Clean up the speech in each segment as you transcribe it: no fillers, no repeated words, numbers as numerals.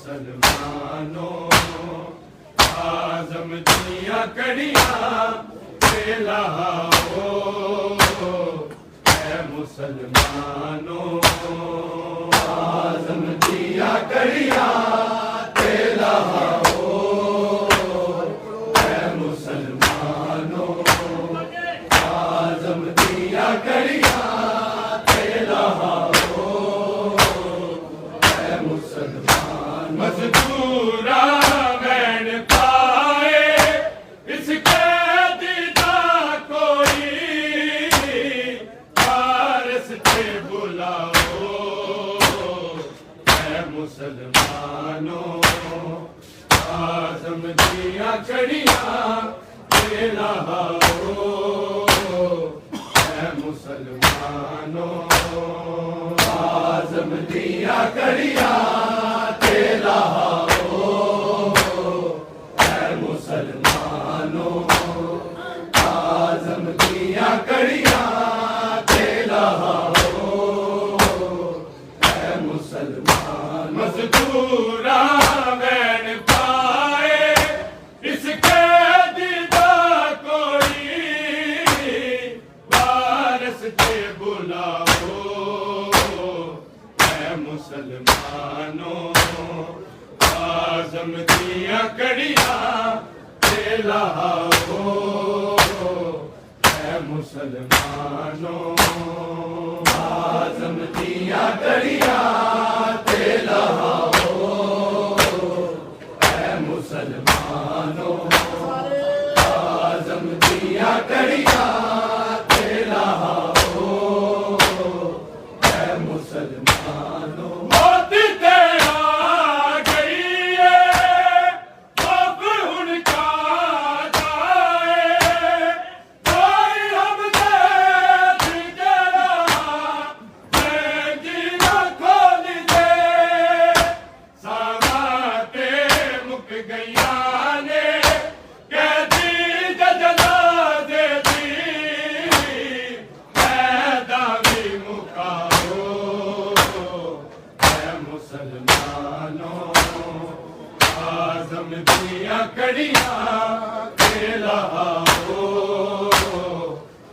मुसलमानों आज़म दिया कड़ियाँ ते लाओ, ऐ मुसलमानों आज़म दिया कड़ियाँ ते लाओ, ऐ मुसलमानों आज़म दिया कड़ियाँ ते लाओ, ऐ मुसलमान मजदूरा बैन पाए इसके दीदा कोई पारस से बुलाओ, ऐ मुसलमानों आज़म दिया कड़ियाँ ते लाओ, ऐ मुसलमानों आज़म दिया कड़ियाँ ते लाओ, ऐ मुसलमानों आज़म दिया कड़ियाँ ते लाओ, ऐ मुसलमान मजदूरा बैन पाए इसके दीदा कोई वारस ते बुलाओ, ऐ मुसलमानों आज़म दिया कड़ियाँ ते लाओ, ऐ मुसलमानों आज़म दिया कड़ियाँ ते लाओ, ऐ मुसलमानों आज़म दिया कड़ियाँ ते लाओ, ऐ मुसलमानों मौत ते आ गई है अब उनका जाए, कोई हम देख जरा मैं जीना खोल दे, सामाते मुक गैया ने कैदी जजना दे दी, पैदा भी मुकाओ, ऐ मुसलमानों आज़म दिया कड़ियाँ ते लाओ,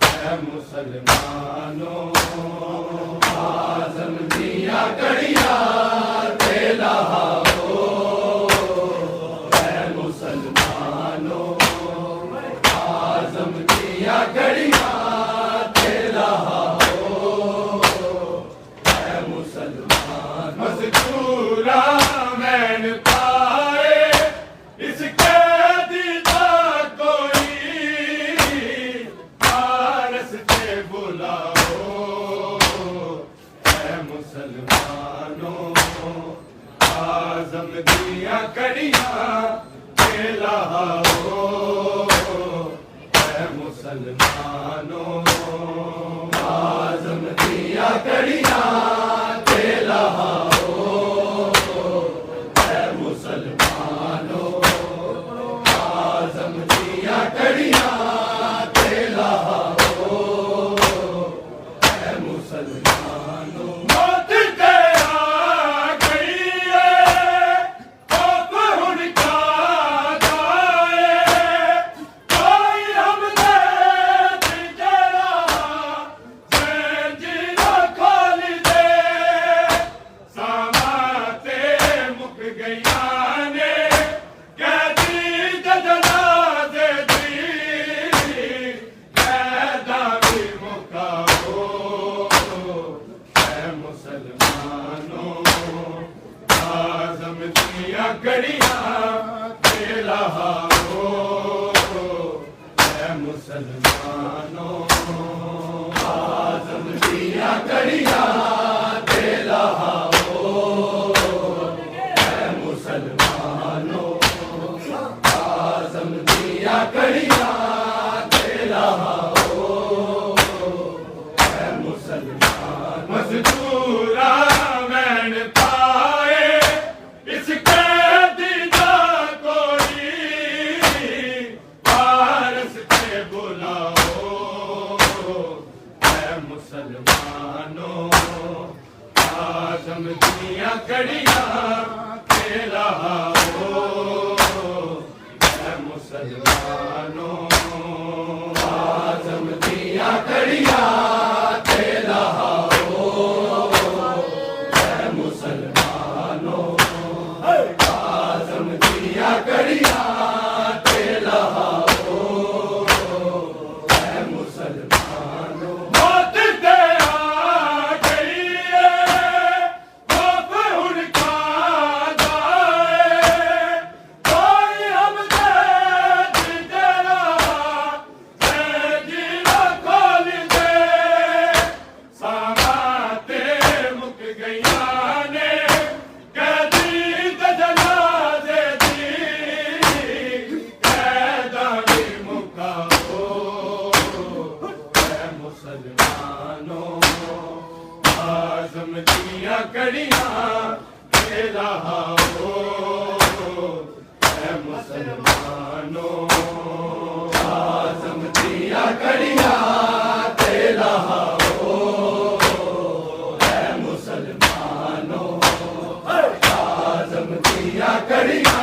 ऐ मुसलमानों आज़म दिया कड़ियाँ ते लाओ, ऐ मुसलमानों आज़म दिया कड़ियाँ ते लाओ, ऐ मुसलमान मजदूरा मैन पाए इसके दीदा कोई पारस से बुलाओ, ऐ मुसलमानों आज़म दिया कड़ियाँ ते लाओ, ऐ मुसलमानों आज़म दिया कड़ियाँ ते लाओ, ऐ मुसलमानों आज़म दिया कड़ियाँ ते लाओ, ऐ मुसलमानों मौत ते आ गई है अब उनका जाए, कोई हम देख जरा मैं जीना खोल दे, सामाते मुक गैया ने कैदी जजना दे दी, पैदा भी मुकाओ, ऐ मुसलमानों आज़म दिया कड़ियाँ ते लाओ, ऐ मुसलमानों आज़म दिया कड़ियाँ ते लाओ, ऐ मुसलमानों आज़म दिया कड़ियाँ ते लाओ, ऐ मुसलमान मजदूरा मैन पाए इसके दीदा कोई लहाओ मुसलमानों आज़म दिया कड़िया ते लहाओ मुसलमानों आज़म दिया कड़िया ते लहाओ मुसलमानों मौत ते आ गई है खौफ उनका जाए कोई हम दे जरा जीना खोल दे सामाते मुक गया ने कैदी जनाजे दी कैदानी मुकाओ मुसलमानों आज़म दिया कड़िया ते लहाओ मुसलमानों आज़म दिया कड़िया ते लहाओ मुसलमानों आज़म दिया कड़िया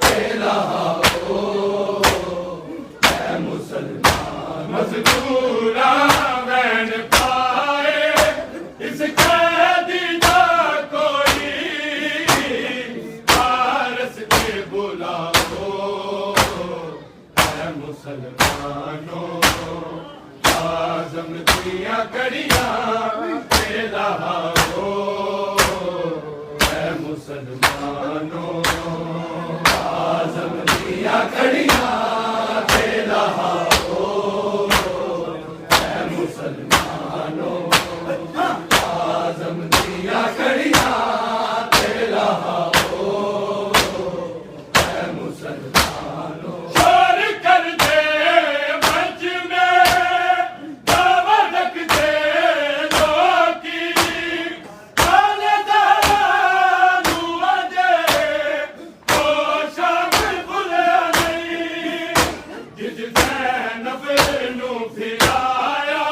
ते लहाओ मुसलमान मजदूरा बैन पाए इस कैदी का कोई पारस के बुलाओ मुसलमानों आज़म दिया कड़िया ते लहाओ मुसलमानों आज़म दिया कड़िया ते लहाओ मुसलमानों आज़म दिया कड़िया ते लहाओ मुसलमानों शोर कर दे मंच में दावा रख दे लोकी काले दारा दुआ दे तो शामिल भुले नहीं जिस ज़ैनब नू फिराया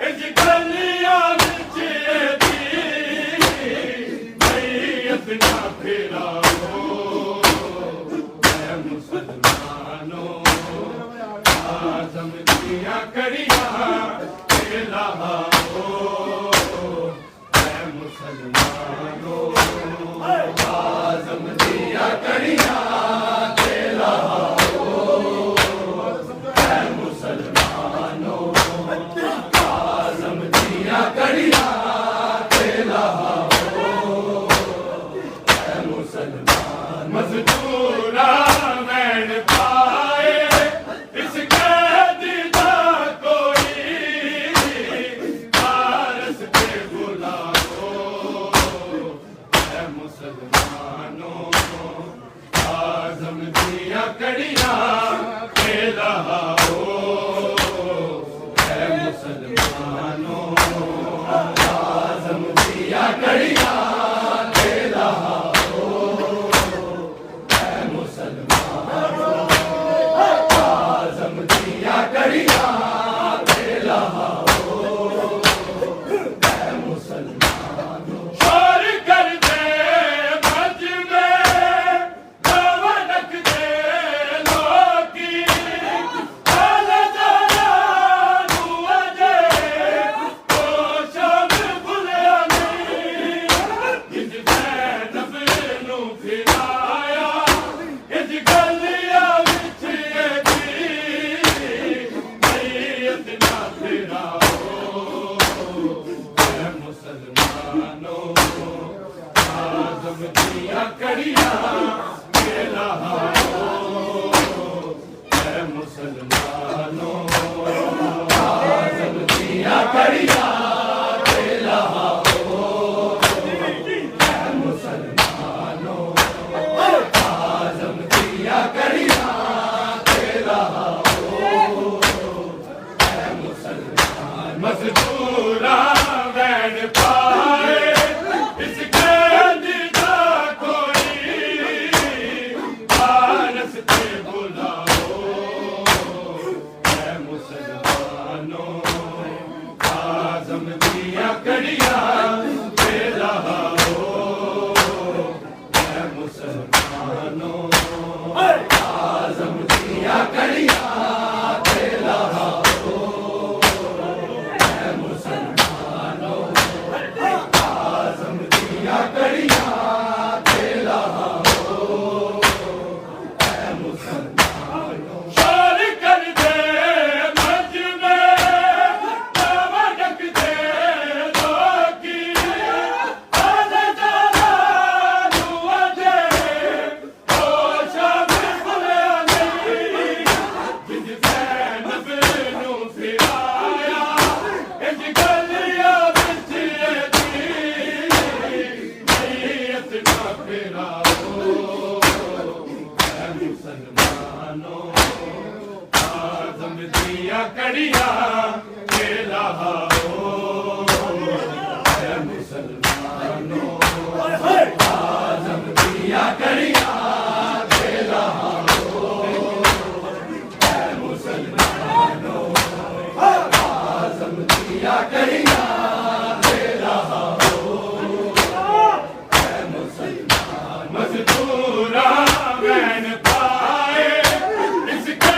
इस गलियां विच दी मैयत ना फिराओ मुसलमानों आज़म दिया कड़िया ते लहाओ मुसलमानों आज़म दिया कड़िया ते लहाओ मुसलमानों आज़म दिया कड़िया ते लहाओ मुसलमान मजदूरा मैन पाए इस कैदी का कोई पारस के बुलाओ मुसलमानों आज़म दिया कड़िया ते लहाओ मुसलमानों आज़म दिया कड़िया ते लहाओ मुसलमानों आज़म दिया कड़िया ते लहाओ मुसलमानों शोर कर दे मंच में दावा रख दे लोकी काले दारा दुआ दे तो शामिल भुले नहीं जिस ज़ैनब नू फिराया इस गलियां विच दी मैयत ना फिराओ मुसलमानों आज़म दिया कड़िया ते लहाओ मुसलमानों आज़म दिया कड़िया ते लहाओ मुसलमानों आज़म दिया कड़िया ते लहाओ मुसलमान मजदूरा बैन पाए इस कैदी का कोई पारस के बुलाओ मुसलमानों आज़म मुसलमानों आज़म दिया कड़िया के लहाओ है मुसलमानों आज़म दिया कड़िया के लहाओ है मुसलमानों शोर कर दे मज में नमक दे लोकी आने जाना दुआ दे ओ शामिल खुले नहीं जिस फैन बिनु फिराया इस गलिया बिच दी नीयत ना फिराओ है मुसलमानों आज़म दिया कड़िया के लहाओ है मुसलमानों आज़म दिया कड़िया के लहाओ है मुसलमानों आज़म दिया कड़िया के लहाओ है मुसलमान मजदूरा मैन पाए इसके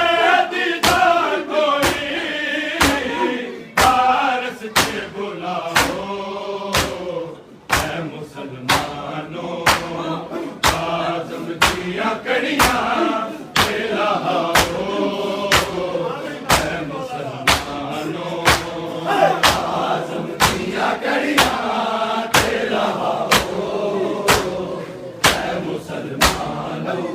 दीदार कोई पारस के बुलाओ है मुसलमानों आज़म दिया कड़िया के लहाओ है मुसलमानों आज़म दिया कड़िया के लहाओ है मुसलमानों